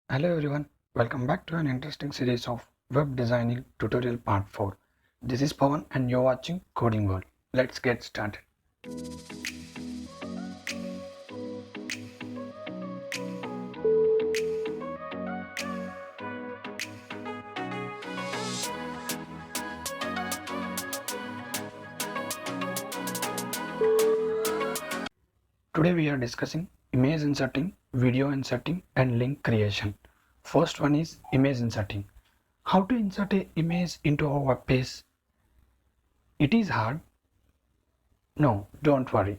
Hello everyone, welcome back to an interesting series of web designing tutorial part 4. This is Pawan and you're watching Coding World. Let's get started. Today we are discussing image inserting, video inserting and link creation. First one is image inserting. How to insert an image into our web page? It is hard? No, don't worry.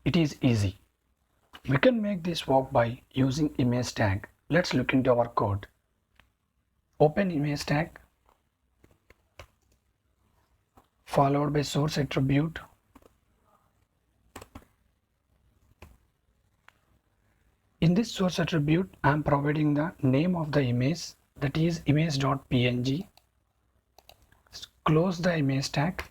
It is easy. We can make this work by using image tag. Let's look into our code. Open image tag followed by source attribute. In this source attribute, I am providing the name of the image, that is image.png. Close the image tag.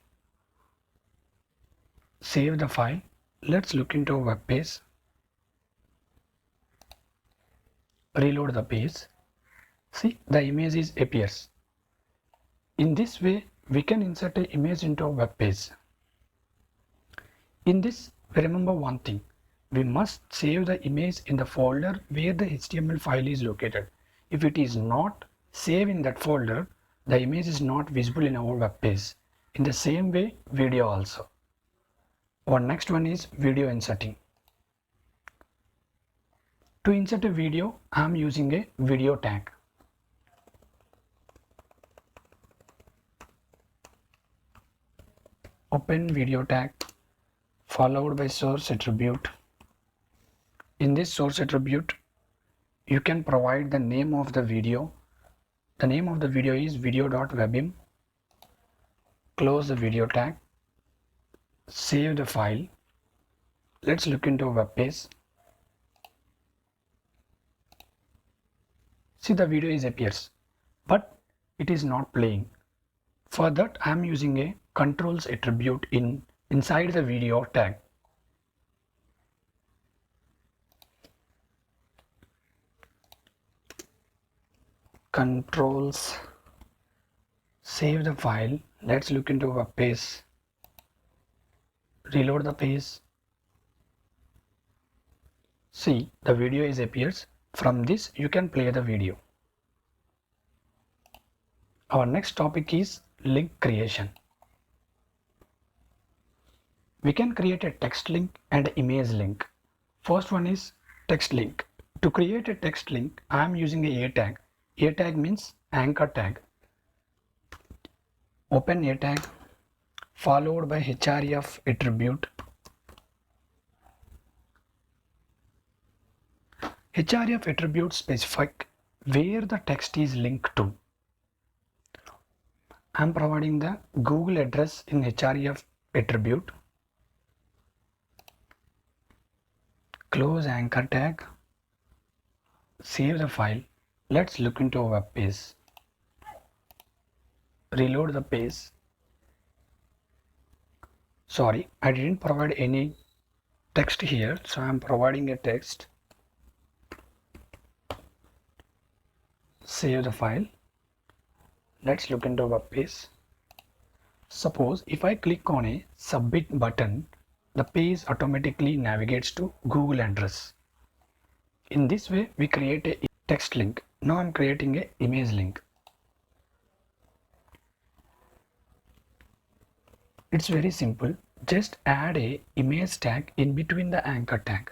Save the file. Let's look into a web page. Reload the page. See, the image appears. In this way, we can insert an image into a web page. In this, remember one thing. We must save the image in the folder where the HTML file is located. If it is not saved in that folder, the image is not visible in our web page. In the same way, video also. Our next one is video inserting. To insert a video, I am using a video tag. Open video tag followed by source attribute. In this source attribute, you can provide the name of the video. The name of the video is video.webim. Close the video tag. Save the file. Let's look into a web page. See, the video appears, but it is not playing. For that, I am using a controls attribute inside the video tag. Controls, save the file. Let's look into a web page. Reload the page. See, the video appears. From this, you can play the video. Our next topic is link creation. We can create a text link and image link. First one is text link. To create a text link, I am using a tag. A tag means anchor tag. Open a tag followed by href attribute. Href attribute specify where the text is linked to. I am providing the Google address in href attribute. Close anchor tag. Save the file. Let's look into a web page. Reload the page. Sorry, I didn't provide any text here, so I am providing a text. Save the file. Let's look into a web page. Suppose if I click on a submit button, the page automatically navigates to Google address. In this way, we create a text link. Now I'm creating an image link. It's very simple. Just add a image tag in between the anchor tag.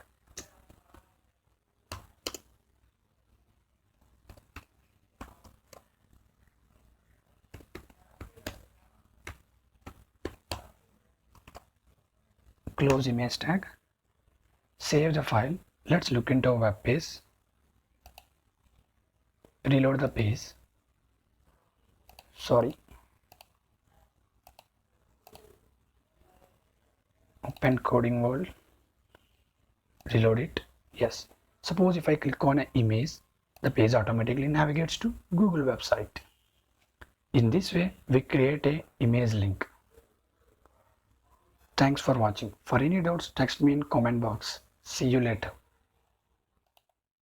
Close image tag. Save the file. Let's look into a web page. Reload the page. Sorry. Open Coding World. Reload it. Yes. Suppose if I click on an image, the page automatically navigates to Google website. In this way, we create a image link. Thanks for watching. For any doubts, text me in comment box. See you later.